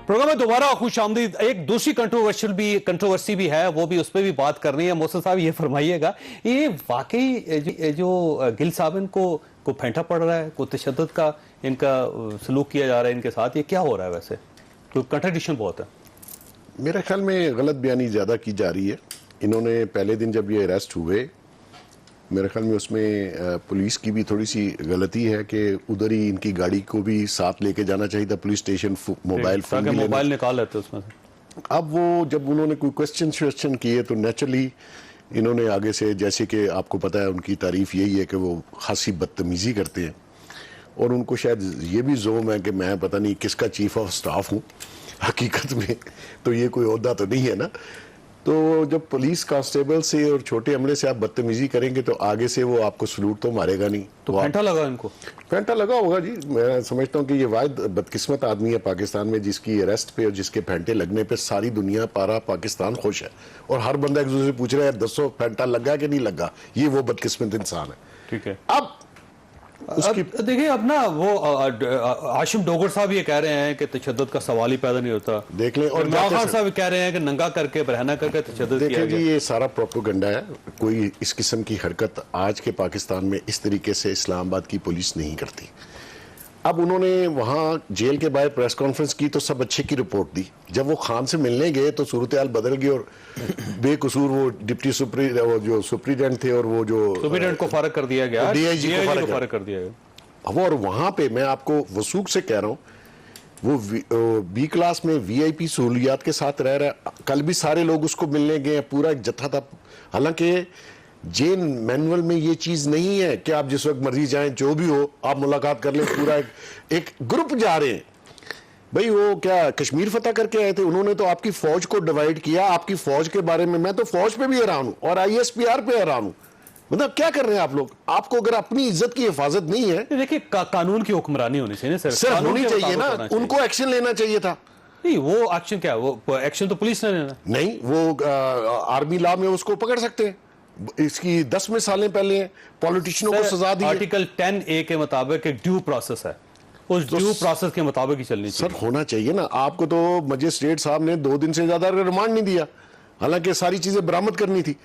Programme में दोबारा खुश आमदीद। एक दूसरी कंट्रोवर्सी भी है, वो भी उस पर भी बात करनी है। मोहसिन साहब ये फरमाइएगा, ये वाकई जो गिल साहब को फेंटा पड़ रहा है, को तशद्दुद का इनका सलूक किया जा रहा है इनके साथ, ये क्या हो रहा है? वैसे तो कंट्राडिक्शन बहुत है। मेरे ख्याल में गलत बयानी ज़्यादा की जा रही है। इन्होंने पहले दिन जब ये अरेस्ट हुए, मेरे ख्याल में उसमें पुलिस की भी थोड़ी सी गलती है कि उधर ही इनकी गाड़ी को भी साथ लेके जाना चाहिए था पुलिस स्टेशन, मोबाइल फोन भी मोबाइल निकाल लेते उसमें से। अब वो जब उन्होंने कोई क्वेश्चन किए तो नेचुरली इन्होंने आगे से, जैसे कि आपको पता है उनकी तारीफ यही है कि वो खासी बदतमीजी करते हैं और उनको शायद ये भी जोम है कि मैं पता नहीं किसका चीफ ऑफ स्टाफ हूँ हकीकत में, तो ये कोई ओहदा तो नहीं है ना। तो जब पुलिस कांस्टेबल से और छोटे अमले से आप बदतमीजी करेंगे तो आगे से वो आपको सलूट तो मारेगा नहीं। तो फेंटा लगा इनको, फेंटा लगा होगा जी। मैं समझता हूँ कि ये वाहिद बदकिस्मत आदमी है पाकिस्तान में जिसकी अरेस्ट पे और जिसके फेंटे लगने पे सारी दुनिया पारा पाकिस्तान खुश है और हर बंदा एक दूसरे से पूछ रहा है दसो फेंटा लगा कि नहीं लगा। ये वो बदकिस्मत इंसान है। ठीक है। अब देखिए, अब ना वो हाशिम डोगर साहब ये कह रहे हैं कि तशद्दुद का सवाल ही पैदा नहीं होता। देख लें। और इमरान खान साहब कह रहे हैं कि नंगा करके बरहना करके तशद्दुद किया गया। ये सारा प्रोपेगेंडा है। कोई इस किस्म की हरकत आज के पाकिस्तान में इस तरीके से इस्लामाबाद की पुलिस नहीं करती। अब उन्होंने वहाँ जेल के बाहर प्रेस कॉन्फ्रेंस की तो सब अच्छे की रिपोर्ट दी। जब वो खान से मिलने गए तो सूरत हाल बदल गई और बेकसूर वो डिप्टी जो सुप्रीडेंट थे और वो जो सुप्रीडेंट को फारग कर दिया गया, डीआईजी को फारग कर दिया गया। और वहाँ पे मैं आपको वसूख से कह रहा हूँ, वो बी क्लास में वीआईपी सहूलियात के साथ रह रहा है। कल भी सारे लोग उसको मिलने गए, पूरा एक जत्था था। हालांकि जेल मैनुअल में ये चीज नहीं है कि आप जिस वक्त मर्जी जाएं, जो भी हो आप मुलाकात कर लें। पूरा एक ग्रुप जा रहे हैं भाई। वो क्या कश्मीर फतह करके आए थे? उन्होंने तो आपकी फौज को डिवाइड किया। आपकी फौज के बारे में मैं तो फौज पे भी हैरान हूं और आईएसपीआर पे हैरान हूं। मतलब क्या कर रहे हैं आप लोग? आपको अगर अपनी इज्जत की हिफाजत नहीं है, देखिए कानून की हुकमरानी होनी चाहिए सर, होनी चाहिए ना। उनको एक्शन लेना चाहिए था। नहीं, वो एक्शन क्या, वो एक्शन तो पुलिस ने लेना नहीं। वो आर्मी लॉ में उसको पकड़ सकते हैं। इसकी 10 मिसालें पहले हैं। पॉलिटिशियनों को सजा दी। आर्टिकल 10A के मुताबिक एक ड्यू प्रोसेस है, उस ड्यू प्रोसेस के मुताबिक ही चलनी चाहिए। सर होना चाहिए ना। आपको तो मजिस्ट्रेट साहब ने 2 दिन से ज्यादा रिमांड नहीं दिया, हालांकि सारी चीजें बरामद करनी थी।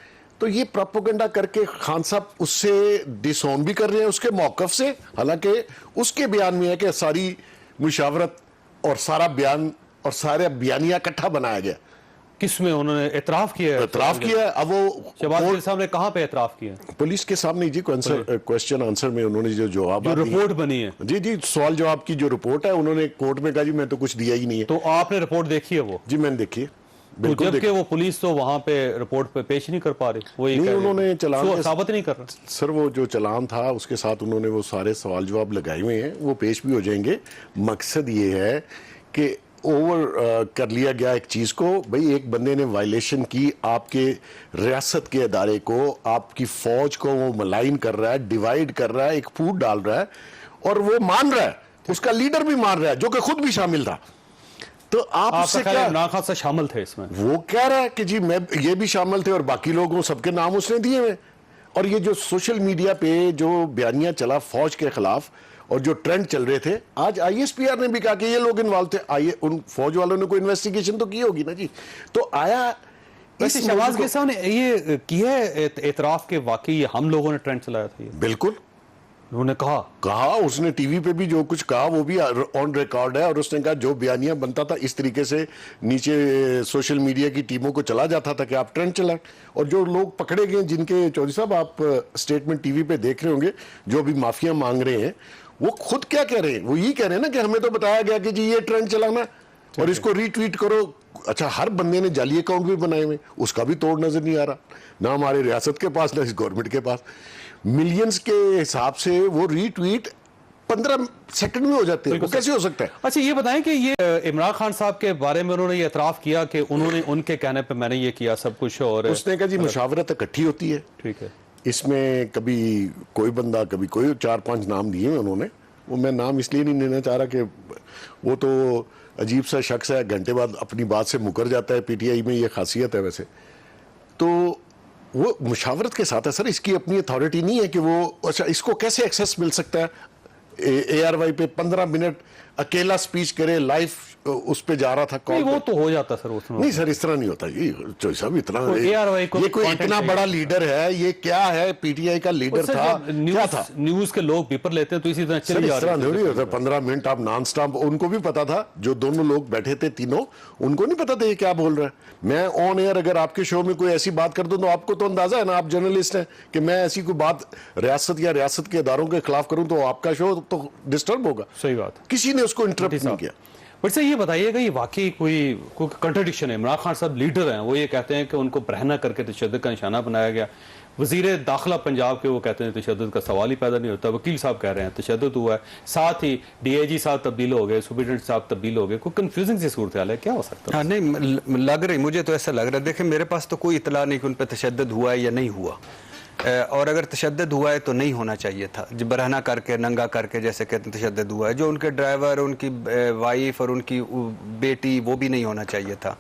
तो ये प्रोपेगेंडा करके खान साहब उससे डिसऑन भी कर रहे हैं उसके मौकफ से। हालांकि उसके बयान में है कि सारी मुशावरत और सारा बयान और सारे बयानिया इकट्ठा बनाया गया। किसमें उन्होंने एतराफ किया है? एतराफ किया है। अब वो शहबाज गिल साहब ने कहां पे एतराफ किया? पुलिस के सामने जी। क्वेश्चन आंसर में उन्होंने जो जवाब, जो रिपोर्ट बनी है, जी सवाल जवाब की जो रिपोर्ट है, उन्होंने कोर्ट में कहा जी मैं तो कुछ दिया ही नहीं है। तो आपने रिपोर्ट देखी है वो? जी मैंने देखी है। तो जबकि वो पुलिस तो वहां पे रिपोर्ट पे पेश नहीं कर पा रही। वो नहीं, उन्होंने चलान साबित नहीं कर रहा। सर वो जो चलान था उसके साथ उन्होंने वो सारे सवाल जवाब लगाए हुए हैं, वो पेश भी हो जाएंगे। मकसद ये है कि ओवर कर लिया गया एक चीज को। भाई एक बंदे ने वायलेशन की, आपके रियासत के अदारे को, आपकी फौज को वो मलाइन कर रहा है, डिवाइड कर रहा है, एक फूट डाल रहा है और वो मान रहा है, उसका लीडर भी मान रहा है जो कि खुद भी शामिल था। तो आप उससे क्या, इमरान खान से शामिल थे इसमें? वो कह रहा है कि जी मैं ये भी शामिल थे और बाकी लोगों सबके नाम उसने दिए हुए। और ये जो सोशल मीडिया पे जो बयानिया चला फौज के खिलाफ और जो ट्रेंड चल रहे थे, आज आईएसपीआर ने भी कहा कि ये लोग इन्वॉल्व थे। आइए उन फौज वालों ने कोई इन्वेस्टिगेशन तो की होगी ना जी। तो आया शहबाज गिल साहब ने ये किया है एतराफ के वाकई हम लोगों ने ट्रेंड चलाया था? बिल्कुल उन्होंने कहा उसने टीवी पे भी जो कुछ कहा वो भी ऑन रिकॉर्ड है। और उसने कहा जो बयानिया बनता था इस तरीके से नीचे सोशल मीडिया की टीमों को चला जाता था कि आप ट्रेंड चलाएं। और जो लोग पकड़े गए, जिनके चौधरी साहब आप स्टेटमेंट टीवी पे देख रहे होंगे, जो भी माफिया मांग रहे हैं, वो खुद क्या कह रहे हैं? वो ये कह रहे हैं ना कि हमें तो बताया गया कि जी ये ट्रेंड चलाना और इसको रीट्वीट करो। अच्छा, हर बंदे ने जाली अकाउंट भी बनाए हुए, उसका भी तोड़ नजर नहीं आ रहा, ना हमारे रियासत के पास ना इस गवर्नमेंट के पास। मिलियंस के हिसाब से वो रीट्वीट 15 सेकंड में हो जाते हैं। वो कैसे हो सकता है? अच्छा ये बताएं कि ये इमरान खान साहब के बारे में उन्होंने ये एतराफ किया कि उन्होंने उनके कहने पे मैंने ये किया सब कुछ, और उसने कहा जी मुशावरत इकट्ठी होती है। ठीक है। इसमें कभी कोई बंदा, कभी कोई, 4-5 नाम दिए हैं उन्होंने। वो मैं नाम इसलिए नहीं लेना चाह रहा कि वो तो अजीब सा शख्स है, घंटे बाद अपनी बात से मुकर जाता है। पीटीआई में ये खासियत है वैसे। तो वो मुशावरत के साथ है सर, इसकी अपनी अथॉरिटी नहीं है कि वो, अच्छा इसको कैसे एक्सेस मिल सकता है? ARY पे 15 मिनट अकेला स्पीच करे, लाइव उस पे जा रहा था नहीं, कॉल वो तो हो जाता सर उसमें। नहीं सर, इस तरह नहीं होता जी चौधरी साहब, इतना ARY को ये कोई content इतना चाहिए। बड़ा लीडर है, ये क्या है, PTI का लीडर सर, था, जब क्या था? न्यूज के लोग पेपर लेते हैं तो इसी तरह सर चली इस जा तरह रही थोड़ी होता है, 15 मिनट आप नॉन स्टॉप, उनको भी पता था, जो दोनों लोग बैठे थे तीनों, उनको नहीं पता था ये क्या बोल रहा है। मैं ऑन एयर अगर आपके शो में कोई ऐसी बात कर दूं तो आपको तो अंदाजा है ना, आप जर्नलिस्ट हैं, कि मैं ऐसी कोई बात रियासत या रियासत के इदारों के खिलाफ करूं तो आपका शो तो डिस्टर्ब होगा। सही बात है। किसी ने उसको इंटरप्ट नहीं किया। बट सर ये बताइएगा, ये वाकई कोई कंट्रडिक्शन है? इमरान खान साहब लीडर हैं, वो ये कहते हैं कि उनको बरहना करके तशद्दुद का निशाना बनाया गया। वजीर दाखिला पंजाब के वो कहते हैं तशद्दुद का सवाल ही पैदा नहीं होता। वकील साहब कह रहे हैं तशद्दुद हुआ है। साथ ही DIG साहब तब्दील हो गए, सुपरिटेंडेंट साहब तब्दील हो गए। कोई कंफ्यूजिंग सी सूरत हाल है, क्या हो सकता है? हाँ नहीं लग रही, मुझे तो ऐसा लग रहा है। देखिए मेरे पास तो कोई इतला नहीं कि उन पर तशद्दुद हुआ है या नहीं हुआ, और अगर तशद्दुद हुआ है तो नहीं होना चाहिए था। जो बरहना करके नंगा करके जैसे कहते हैं तशद्दुद हुआ है, जो उनके ड्राइवर, उनकी वाइफ और उनकी बेटी, वो भी नहीं होना चाहिए था।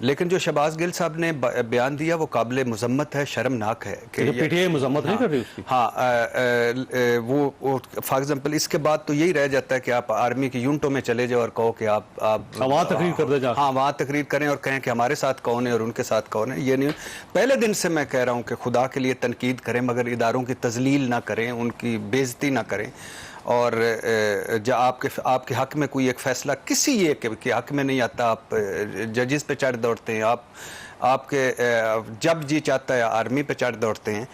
लेकिन जो शहबाज गिल साहब ने बयान दिया वो काबिल मजम्मत है, शर्मनाक है कि PTI मजम्मत नहीं कर रही उसकी। हाँ वो फॉर एग्जाम्पल इसके बाद तो यही रह जाता है कि आप आर्मी की यूनिटों में चले जाओ और कहो कि आप वहाँ तकरीर कर दे जा। हाँ वहाँ तकरीर करें और कहें कि हमारे साथ कौन है और उनके साथ कौन है। ये नहीं, पहले दिन से मैं कह रहा हूँ कि खुदा के लिए तनकीद करें मगर इदारों की तजलील ना करें, उनकी बेइज्जती ना करें। और जब आपके हक में कोई एक फैसला किसी एक के हक में नहीं आता, आप जजेस पे चढ़ दौड़ते हैं, आपके जब जी चाहता है आर्मी पे चढ़ दौड़ते हैं।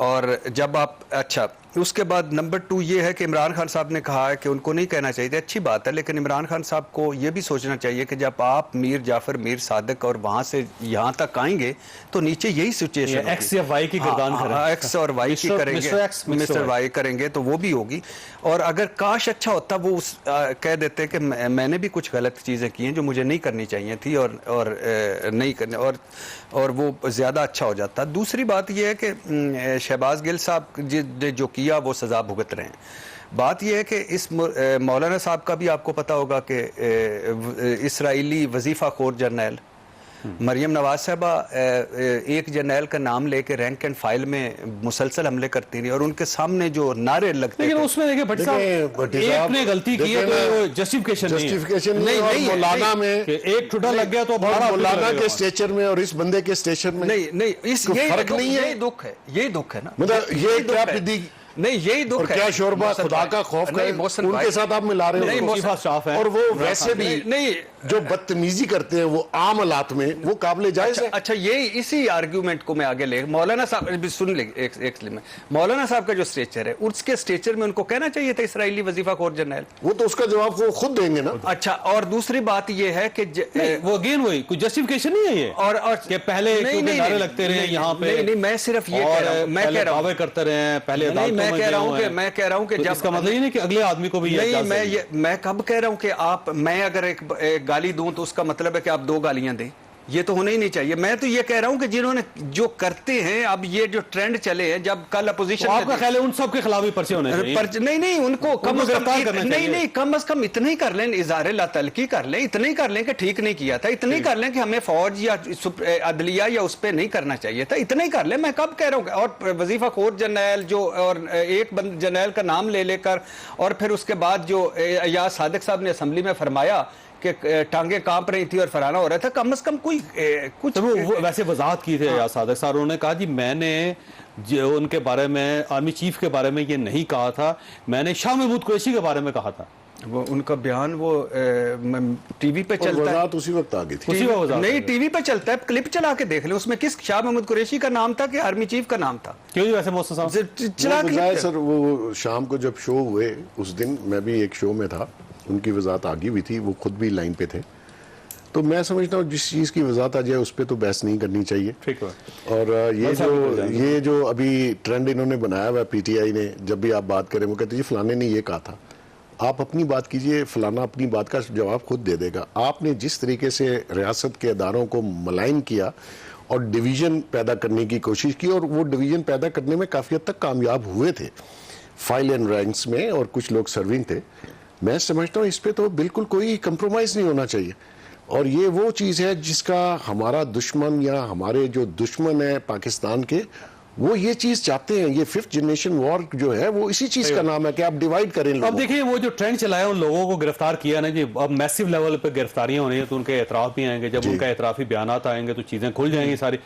और जब आप अच्छा उसके बाद नंबर 2 ये है कि इमरान खान साहब ने कहा है कि उनको नहीं कहना चाहिए, अच्छी बात है, लेकिन इमरान खान साहब को ये भी सोचना चाहिए कि जब आप मीर जाफर, मीर सादिक और वहाँ से यहाँ तक आएंगे तो नीचे यही सिचुएशन X या Y की गर्दान करें। X और Y की करेंगे, मिस्टर Y करेंगे तो वो भी होगी। और अगर काश अच्छा होता वो कह देते कि मैंने भी कुछ गलत चीज़ें की हैं जो मुझे नहीं करनी चाहिए थी और नहीं करने, और वो ज़्यादा अच्छा हो जाता। दूसरी बात यह है कि शहबाज गिल साहब ने जो किया वो सज़ा भुगत रहे हैं। बात यह है कि इस मौलाना साहब का भी आपको पता होगा कि इसराइली वजीफ़ा खोर जर्नैल मरियम नवाज साहबा एक जर्नैल का नाम लेके रैंक एंड फाइल में मुसलसल हमले करती रही और उनके सामने जो नारे लगते लेकिन थे, उसमें देखिए भट्ट साहब एक ने गलती की है तो जस्टिफिकेशन नहीं, मौलाना में एक ठुटा लग गया तो मौलाना के स्टेचर में और इस बंदे के स्टेचर में नहीं इस कोई यही फर्क नहीं है। यही दुख है ना, मतलब ये क्या विधि नहीं यही दुख और है। क्या शोरबा मोहसिन खुदा भाई, का खौफ नहीं, का मोहसिन उनके भाई, साथ आप मिला रहे नहीं, हो मोहसिन स्टाफ है और वो वैसे भी नहीं जो बदतमीजी करते हैं वो आम हालात में वो काबिल जायज है। अच्छा ये इसी आर्ग्यूमेंट को मैं आगे ले, मौलाना साहब सुन ले एक में मौलाना साहब का जो स्टेचर है उसके स्टेचर में उनको कहना चाहिए था इसराइली वजीफा खोर जर्नैल, वो तो उसका जवाब वो खुद देंगे ना। अच्छा और दूसरी बात ये है कि वो अगेन वही कोई जस्टिफिकेशन नहीं है ये और कि पहले नारे लगते रहे यहाँ पे। नहीं मैं सिर्फ ये कह रहा हूँ, मैं कह रहा हूँ करते रहे पहले, मैं कह रहा हूँ कि जब इसका मतलब ये नहीं कि अगले आदमी को भी नहीं, मैं कब कह रहा हूँ कि मैं अगर एक गाली दूं तो उसका मतलब है कि आप 2 गालियां दें, ये तो होना ही नहीं चाहिए। मैं तो ये कह रहा हूं कि जिन्होंने जो करते हैं, अब ये जो ट्रेंड चले हैं, जब कल अपोजिशन, आपका ख्याल है उन सब के खिलाफ भी पर्चे होने चाहिए? नहीं उनको कम से कम नहीं कम से कम इतना ही कर लें, इज़हार लातल्की कर लें, इतना ही कर लें कि ठीक नहीं किया था, इतना ही कर लें कि हमें फौज या अदलिया या उस पर नहीं करना चाहिए था, इतना ही कर लें। मैं कब कह रहा हूँ। और वजीफा खोर जर्नैल जो और एक जर्नैल का नाम ले लेकर और फिर उसके बाद जो या सादिक साहब ने असेंबली में फरमाया कि टांगे कांप रही थी और फराना हो रहा था, कम से कम कोई कुछ तो वो वैसे वजाहत की थे या सादिक साहब, उन्होंने कहा जी मैंने जो उनके बारे में आर्मी चीफ के बारे में ये नहीं कहा था, मैंने शाह महमूद कुरैशी के बारे में कहा था। वो उनका बयान वो टीवी पे चलता है, उसी वक्त आ गई थी। नहीं टीवी पे चलता है, क्लिप चला के देख ले, उसमें किस शाह महमूद कुरैशी का नाम था कि आर्मी चीफ का नाम था? क्यों वैसे मोहसिन साहब चला के सर वो शाम को जब शो हुए उस दिन मैं भी एक शो में था, उनकी वजाहत आगी हुई थी, वो खुद भी लाइन पे थे। तो मैं समझता हूँ जिस चीज़ की वजाहत आ जाए उस पर तो बहस नहीं करनी चाहिए। ठीक है। और ये जो अभी ट्रेंड इन्होंने बनाया हुआ PTI ने, जब भी आप बात करें वो कहते जी फलाने ने ये कहा था, आप अपनी बात कीजिए, फलाना अपनी बात का जवाब खुद दे देगा। आपने जिस तरीके से रियासत के इदारों को मलाइन किया और डिवीज़न पैदा करने की कोशिश की, और वो डिवीज़न पैदा करने में काफ़ी हद तक कामयाब हुए थे फाइल एंड रैंक्स में, और कुछ लोग सर्विंग थे। मैं समझता हूँ इस पे तो बिल्कुल कोई कंप्रोमाइज़ नहीं होना चाहिए। और ये वो चीज़ है जिसका हमारा दुश्मन या हमारे जो दुश्मन है पाकिस्तान के, वो ये चीज चाहते हैं। ये 5th जनरेशन वॉर जो है वो इसी चीज का नाम है कि आप डिवाइड करें अब लोगों देखिए वो जो ट्रेंड चलाया उन लोगों को गिरफ्तार किया ना जी, अब मैसिव लेवल पे गिरफ्तारियां होनी है तो उनके एतराफ भी आएंगे, जब उनका एतराफी बयानात आएंगे तो चीजें खुल जाएंगी सारी।